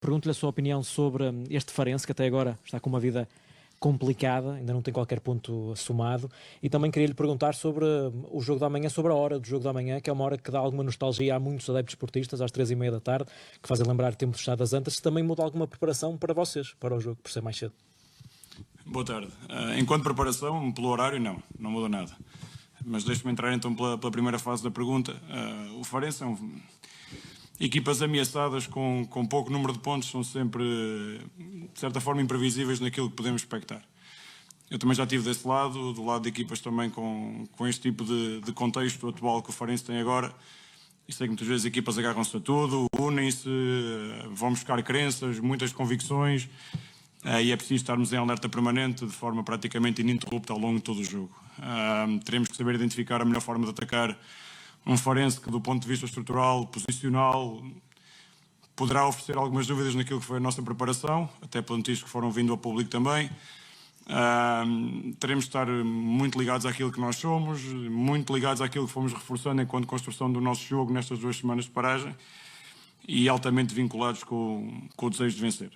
Pergunto-lhe a sua opinião sobre este Farense, que até agora está com uma vida complicada, ainda não tem qualquer ponto somado, e também queria lhe perguntar sobre o jogo da manhã, sobre a hora do jogo da manhã, que é uma hora que dá alguma nostalgia a muitos adeptos esportistas, às 3h30 da tarde, que fazem lembrar tempos de Chadas Antas. Se também muda alguma preparação para vocês, para o jogo, por ser mais cedo? Boa tarde. Enquanto preparação, pelo horário, não muda nada. Mas deixe-me entrar então pela primeira fase da pergunta. O Farense são equipas ameaçadas com pouco número de pontos, são sempre, de certa forma, imprevisíveis naquilo que podemos expectar. Eu também já estive desse lado, do lado de equipas também com este tipo de contexto atual que o Farense tem agora. E sei que muitas vezes as equipas agarram-se a tudo, unem-se, vão buscar crenças, muitas convicções, e é preciso estarmos em alerta permanente, de forma praticamente ininterrupta ao longo de todo o jogo. Teremos que saber identificar a melhor forma de atacar um Farense que, do ponto de vista estrutural, posicional, poderá oferecer algumas dúvidas naquilo que foi a nossa preparação, até pelas notícias que foram vindo ao público também. Teremos de estar muito ligados àquilo que nós somos, muito ligados àquilo que fomos reforçando enquanto construção do nosso jogo nestas 2 semanas de paragem e altamente vinculados com o desejo de vencer.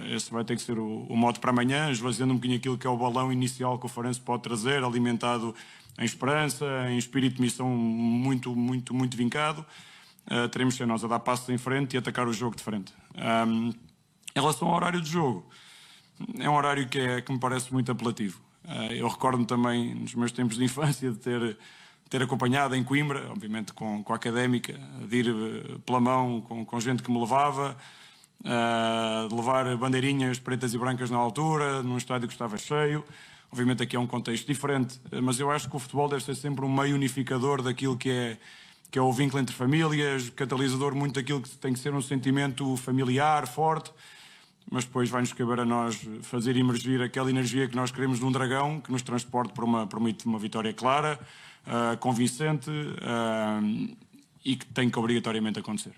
Esse vai ter que ser o mote para amanhã, esvaziando um bocadinho aquilo que é o balão inicial que o Farense pode trazer, alimentado em esperança, em espírito de missão muito vincado. Teremos de ser nós a dar passos em frente e atacar o jogo de frente. Em relação ao horário de jogo, é um horário que me parece muito apelativo. Eu recordo-me também, nos meus tempos de infância, de ter acompanhado em Coimbra, obviamente com a Académica, de ir pela mão com gente que me levava, de levar bandeirinhas pretas e brancas na altura, num estádio que estava cheio. Obviamente aqui é um contexto diferente, mas eu acho que o futebol deve ser sempre um meio unificador daquilo que é o vínculo entre famílias, catalisador muito daquilo que tem que ser um sentimento familiar, forte, mas depois vai-nos caber a nós fazer emergir aquela energia que nós queremos de um dragão, que nos transporte para uma vitória clara, convincente, e que tem que obrigatoriamente acontecer.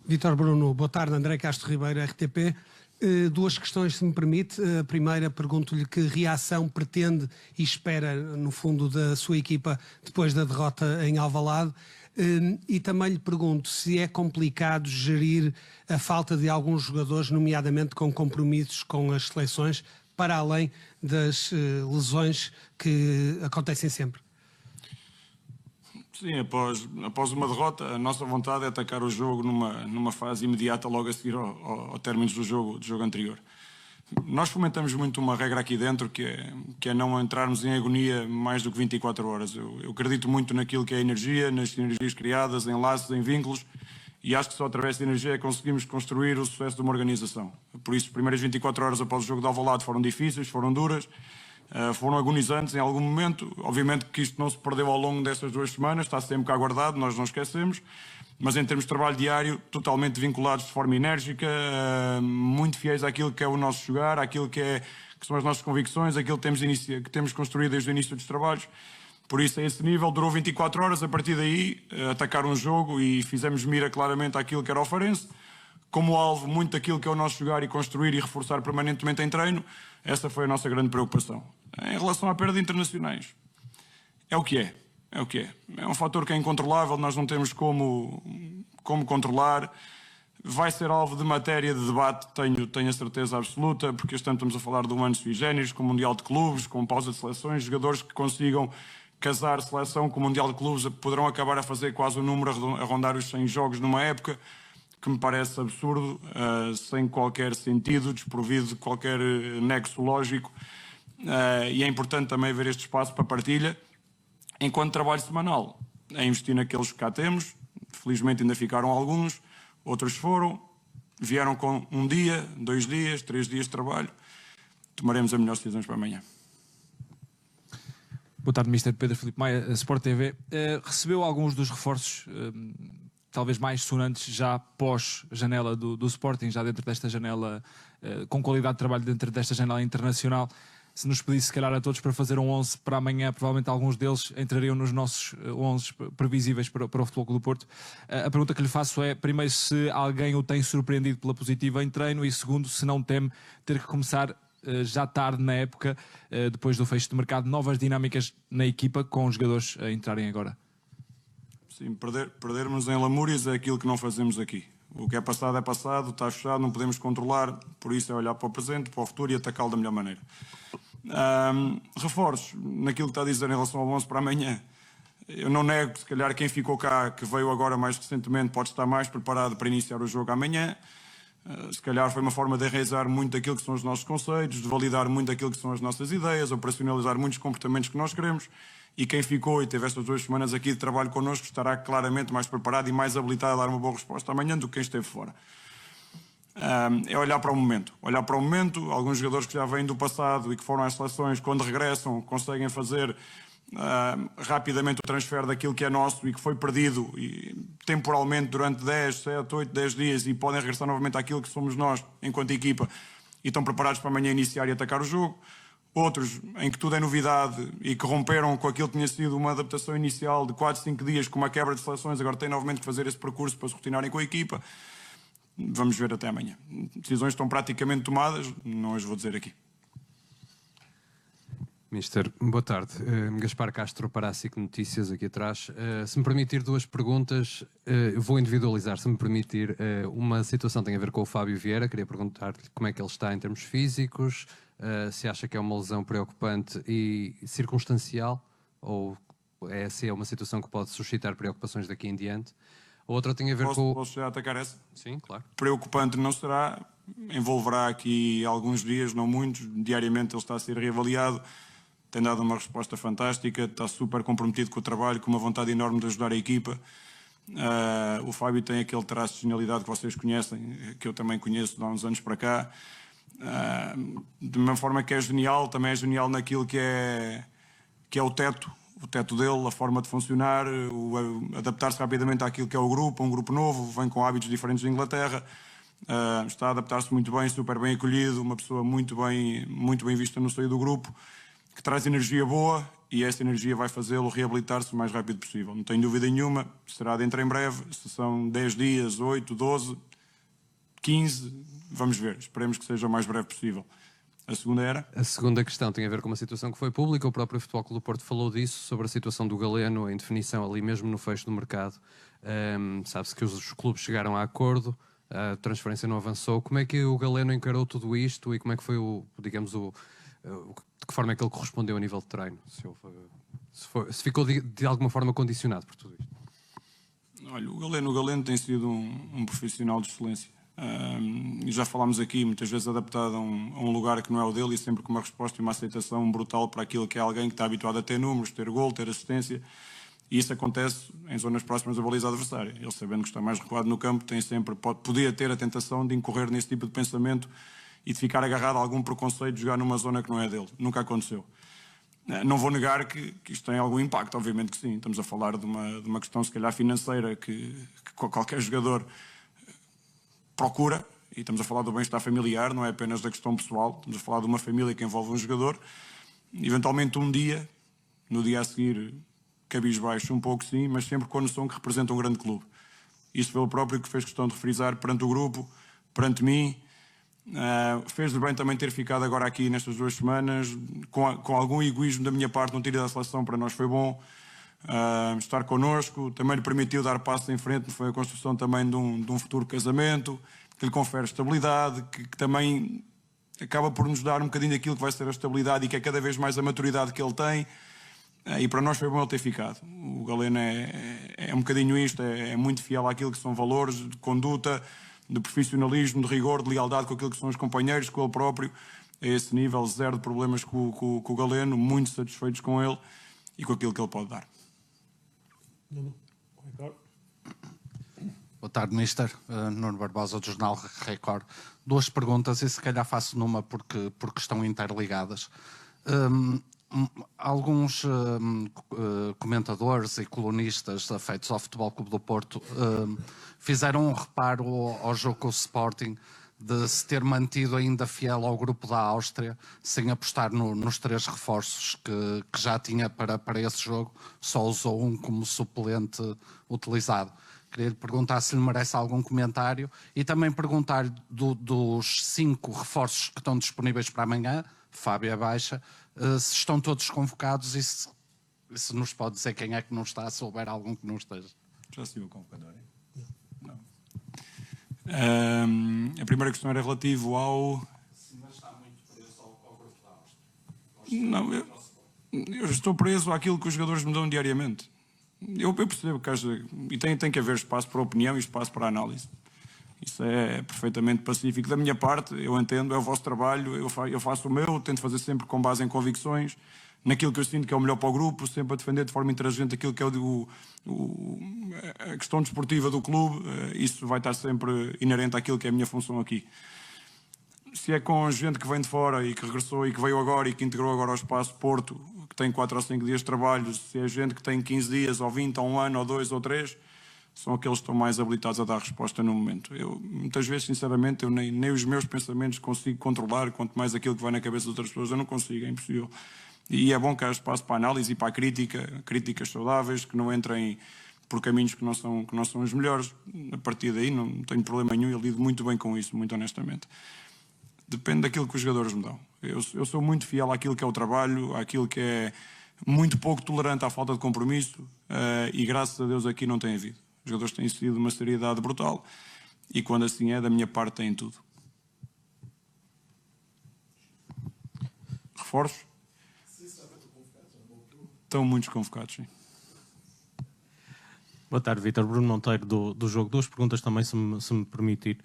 Vítor Bruno, boa tarde. André Castro Ribeiro, RTP. 2 questões, se me permite. A primeira, pergunto-lhe que reação pretende e espera, no fundo, da sua equipa depois da derrota em Alvalade. E também lhe pergunto se é complicado gerir a falta de alguns jogadores, nomeadamente com compromissos com as seleções, para além das lesões que acontecem sempre. Sim, após uma derrota, a nossa vontade é atacar o jogo numa fase imediata, logo a seguir ao término do jogo anterior. Nós fomentamos muito uma regra aqui dentro, que é não entrarmos em agonia mais do que 24 horas. Eu acredito muito naquilo que é a energia, nas energias criadas, em laços, em vínculos, e acho que só através da energia conseguimos construir o sucesso de uma organização. Por isso, as primeiras 24 horas após o jogo de Alvalade foram difíceis, foram duras, foram agonizantes em algum momento. Obviamente que isto não se perdeu ao longo destas 2 semanas, está sempre cá guardado, nós não esquecemos, mas em termos de trabalho diário, totalmente vinculados de forma enérgica, muito fiéis àquilo que é o nosso jogar, àquilo que são as nossas convicções, aquilo que temos construído desde o início dos trabalhos. Por isso, a esse nível, durou 24 horas, a partir daí, atacar um jogo e fizemos mira claramente àquilo que era o Farense, como alvo muito daquilo que é o nosso jogar e construir e reforçar permanentemente em treino. Essa foi a nossa grande preocupação. Em relação à perda de internacionais, é o que é. É o que é. É um fator que é incontrolável, nós não temos como controlar. Vai ser alvo de matéria de debate, tenho a certeza absoluta, porque este ano estamos a falar de um ano sui generis, com o Mundial de Clubes, com pausa de seleções, jogadores que consigam casar seleção com o Mundial de Clubes poderão acabar a fazer quase um número a rondar os 100 jogos numa época, que me parece absurdo, sem qualquer sentido, desprovido de qualquer nexo lógico, e é importante também haver este espaço para partilha. Enquanto trabalho semanal, é investir naqueles que cá temos, felizmente ainda ficaram alguns, outros vieram com 1 dia, 2 dias, 3 dias de trabalho, tomaremos as melhores decisões para amanhã. Boa tarde, Mr. Pedro Filipe Maia, Sport TV. Recebeu alguns dos reforços talvez mais sonantes já pós-janela do Sporting, já dentro desta janela, com qualidade de trabalho dentro desta janela internacional. Se nos pedisse, se calhar, a todos para fazer um 11 para amanhã, provavelmente alguns deles entrariam nos nossos 11 previsíveis para o Futebol Clube do Porto. A pergunta que lhe faço é, primeiro, se alguém o tem surpreendido pela positiva em treino, e segundo, se não teme ter que começar já tarde na época, depois do fecho de mercado, novas dinâmicas na equipa com os jogadores a entrarem agora. Sim, perdermos em lamúrias é aquilo que não fazemos aqui. O que é passado, está fechado, não podemos controlar, por isso é olhar para o presente, para o futuro e atacá-lo da melhor maneira. Reforços, naquilo que está a dizer em relação ao 11 para amanhã, eu não nego, se calhar quem ficou cá, que veio agora mais recentemente, pode estar mais preparado para iniciar o jogo amanhã. Se calhar foi uma forma de enraizar muito aquilo que são os nossos conceitos, de validar muito aquilo que são as nossas ideias, operacionalizar muitos comportamentos que nós queremos. E quem ficou e teve estas 2 semanas aqui de trabalho connosco estará claramente mais preparado e mais habilitado a dar uma boa resposta amanhã do que quem esteve fora. É olhar para o momento. Olhar para o momento, alguns jogadores que já vêm do passado e que foram às seleções, quando regressam, conseguem fazer rapidamente o transfer daquilo que é nosso e que foi perdido temporalmente durante 10, 7, 8, 10 dias e podem regressar novamente àquilo que somos nós enquanto equipa e estão preparados para amanhã iniciar e atacar o jogo. Outros em que tudo é novidade e que romperam com aquilo que tinha sido uma adaptação inicial de 4, 5 dias com uma quebra de seleções, agora têm novamente que fazer esse percurso para se rotinarem com a equipa. Vamos ver até amanhã. Decisões estão praticamente tomadas, não as vou dizer aqui. Mister, boa tarde. Gaspar Castro para a SIC Notícias aqui atrás. Se me permitir 2 perguntas, vou individualizar. Se me permitir, uma situação tem a ver com o Fábio Vieira. Queria perguntar-lhe como é que ele está em termos físicos, se acha que é uma lesão preocupante e circunstancial ou se é uma situação que pode suscitar preocupações daqui em diante. A outra tem a ver com... Posso já atacar essa? Sim, claro. Preocupante não será. Envolverá aqui alguns dias, não muitos. Diariamente ele está a ser reavaliado. Tem dado uma resposta fantástica, está super comprometido com o trabalho, com uma vontade enorme de ajudar a equipa. O Fábio tem aquele traço de genialidade que vocês conhecem, que eu também conheço de há uns anos para cá. De uma forma que é genial, também é genial naquilo que é o teto dele, a forma de funcionar, adaptar-se rapidamente àquilo que é o grupo, um grupo novo, vem com hábitos diferentes da Inglaterra. Está a adaptar-se muito bem, super bem acolhido, uma pessoa muito bem vista no seio do grupo, que traz energia boa e essa energia vai fazê-lo reabilitar-se o mais rápido possível. Não tenho dúvida nenhuma, será dentro em breve, se são 10 dias, 8, 12, 15, vamos ver, esperemos que seja o mais breve possível. A segunda era? A segunda questão tem a ver com uma situação que foi pública, o próprio Futebol Clube do Porto falou disso, sobre a situação do Galeno, em definição ali mesmo no fecho do mercado. Sabe-se que os clubes chegaram a acordo, a transferência não avançou. Como é que o Galeno encarou tudo isto e como é que foi de que forma é que ele correspondeu a nível de treino? Se ficou de alguma forma condicionado por tudo isto? Olha, o Galeno tem sido um profissional de excelência. Já falámos aqui, muitas vezes adaptado a um lugar que não é o dele e sempre com uma resposta e uma aceitação brutal para aquilo que é alguém que está habituado a ter números, ter gol, ter assistência. E isso acontece em zonas próximas da baliza adversária. Ele, sabendo que está mais recuado no campo, podia ter a tentação de incorrer nesse tipo de pensamento e de ficar agarrado a algum preconceito de jogar numa zona que não é dele. Nunca aconteceu. Não vou negar que isto tem algum impacto, obviamente que sim. Estamos a falar de uma questão, se calhar, financeira que qualquer jogador procura, e estamos a falar do bem-estar familiar, não é apenas da questão pessoal, estamos a falar de uma família que envolve um jogador. Eventualmente um dia, no dia a seguir, cabisbaixo um pouco sim, mas sempre com a noção que representa um grande clube. Isso foi ele próprio que fez questão de frisar perante o grupo, perante mim. Fez-lhe bem também ter ficado agora aqui nestas 2 semanas, com algum egoísmo da minha parte, não ter ido à seleção, para nós foi bom. Estar connosco, também lhe permitiu dar passos em frente, foi a construção também de um futuro casamento, que lhe confere estabilidade, que também acaba por nos dar um bocadinho daquilo que vai ser a estabilidade e que é cada vez mais a maturidade que ele tem. E para nós foi bom ele ter ficado. O Galeno é um bocadinho isto, é muito fiel àquilo que são valores de conduta, de profissionalismo, de rigor, de lealdade com aquilo que são os companheiros, com ele próprio. A esse nível, zero de problemas com o Galeno, muito satisfeitos com ele e com aquilo que ele pode dar. Boa tarde, Mister. Nuno Barbosa, do Jornal Record. 2 perguntas e se calhar faço numa porque estão interligadas. Alguns comentadores e colunistas afeitos ao Futebol Clube do Porto fizeram um reparo ao jogo com o Sporting de se ter mantido ainda fiel ao grupo da Áustria, sem apostar nos 3 reforços que já tinha para esse jogo, só usou um como suplente utilizado. Queria lhe perguntar se lhe merece algum comentário e também perguntar dos 5 reforços que estão disponíveis para amanhã, Fábio baixa, se estão todos convocados e se nos pode dizer quem é que não está, se houver algum que não esteja. Já se viu o convocatório? Não. A primeira questão era relativo ao... Se não está muito preso ao grupo da Áustria. Não, eu estou preso àquilo que os jogadores me dão diariamente. Eu percebo que e tem que haver espaço para opinião e espaço para análise. Isso é perfeitamente pacífico. Da minha parte, eu entendo, é o vosso trabalho, eu faço o meu, tento fazer sempre com base em convicções, naquilo que eu sinto que é o melhor para o grupo, sempre a defender de forma intransigente aquilo que é a questão desportiva do clube. Isso vai estar sempre inerente àquilo que é a minha função aqui. Se é com gente que vem de fora e que regressou e que veio agora e que integrou agora ao Espaço Porto, que tem 4 ou 5 dias de trabalho, se é gente que tem 15 dias, ou 20, ou 1 ano, ou 2, ou 3, são aqueles que estão mais habilitados a dar resposta no momento. Eu, muitas vezes, sinceramente, eu nem os meus pensamentos consigo controlar, quanto mais aquilo que vai na cabeça de outras pessoas, eu não consigo, é impossível. E é bom que há espaço para a análise e para a crítica, críticas saudáveis, que não entrem por caminhos que não são os melhores. A partir daí não tenho problema nenhum, eu lido muito bem com isso, muito honestamente. Depende daquilo que os jogadores me dão. Eu sou muito fiel àquilo que é o trabalho, àquilo que é muito pouco tolerante à falta de compromisso, e graças a Deus aqui não tem havido. Os jogadores têm sido uma seriedade brutal e quando assim é, da minha parte tem tudo. Reforços? Estão muitos convocados, sim. Boa tarde, Vítor. Bruno Monteiro, do Jogo. 2 perguntas também, se me permitir.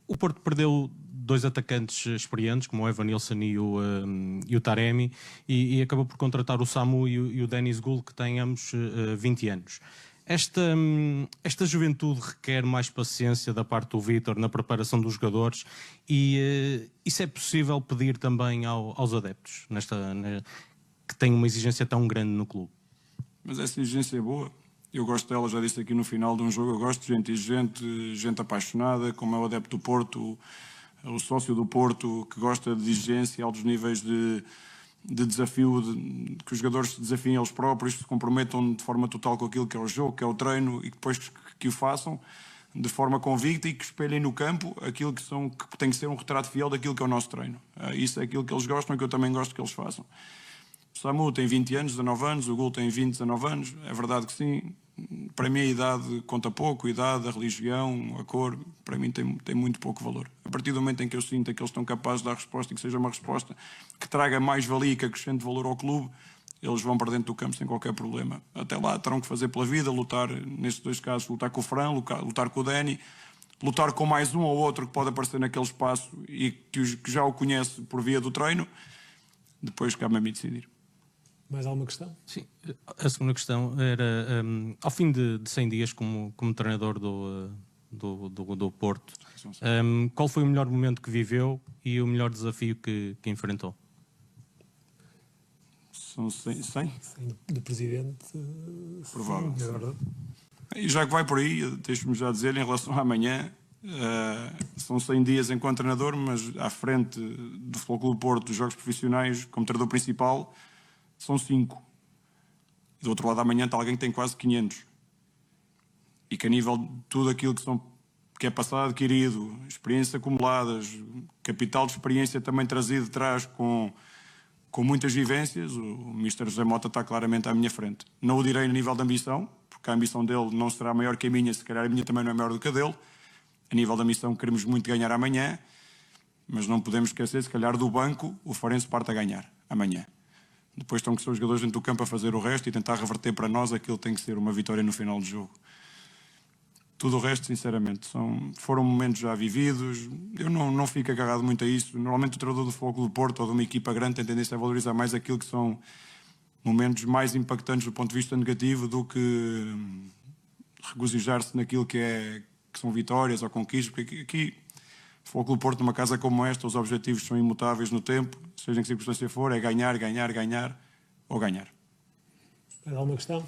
O Porto perdeu 2 atacantes experientes, como o Evanilson e o Taremi, e acabou por contratar o Samu e o Denis Gul, que têm ambos 20 anos. Esta juventude requer mais paciência da parte do Vítor na preparação dos jogadores e isso é possível pedir também aos adeptos, que têm uma exigência tão grande no clube? Mas essa exigência é boa. Eu gosto dela, já disse aqui no final de um jogo, eu gosto de gente exigente, gente apaixonada, como é o adepto do Porto, o sócio do Porto, que gosta de exigência, altos níveis de desafio, que os jogadores se desafiem eles próprios, se comprometam de forma total com aquilo que é o jogo, que é o treino, e depois que o façam de forma convicta e que espelhem no campo aquilo que tem que ser um retrato fiel daquilo que é o nosso treino. Isso é aquilo que eles gostam e que eu também gosto que eles façam. O Samu tem 20 anos, 19 anos, o Gul tem 20, 19 anos, é verdade que sim. Para mim a idade conta pouco, a idade, a religião, a cor, para mim tem muito pouco valor. A partir do momento em que eu sinto que eles estão capazes de dar resposta e que seja uma resposta que traga mais valia e que acrescente valor ao clube, eles vão para dentro do campo sem qualquer problema. Até lá terão que fazer pela vida, lutar, nestes 2 casos, lutar com o Fran, lutar com o Dani, lutar com mais um ou outro que pode aparecer naquele espaço e que já o conhece por via do treino. Depois cabe a mim decidir. Mais alguma questão? Sim, a segunda questão era, ao fim de 100 dias como treinador do Porto, qual foi o melhor momento que viveu e o melhor desafio que enfrentou? São 100? Do presidente. Provável. E já que vai por aí, deixe-me já dizer, em relação a amanhã, são 100 dias enquanto treinador, mas à frente do Futebol Clube do Porto, dos jogos profissionais, como treinador principal, são 5. E do outro lado, amanhã está alguém que tem quase 500. E que a nível de tudo aquilo que é passado, adquirido, experiências acumuladas, capital de experiência também trazido de trás com muitas vivências, o Mr. José Mota está claramente à minha frente. Não o direi no nível de ambição, porque a ambição dele não será maior que a minha, se calhar a minha também não é maior do que a dele. A nível de ambição queremos muito ganhar amanhã, mas não podemos esquecer, se calhar do banco, o Farense parte a ganhar amanhã. Depois estão que ser os jogadores dentro do campo a fazer o resto e tentar reverter para nós aquilo que tem que ser uma vitória no final do jogo. Tudo o resto, sinceramente, foram momentos já vividos. Eu não fico agarrado muito a isso. Normalmente o treinador do Futebol Clube do Porto ou de uma equipa grande tem tendência a valorizar mais aquilo que são momentos mais impactantes do ponto de vista negativo do que regozijar-se naquilo que são vitórias ou conquistas. Porque aqui, o Futebol Clube do Porto, numa casa como esta, os objetivos são imutáveis no tempo, seja em que circunstância for, é ganhar, ganhar, ganhar ou ganhar. Mais alguma questão?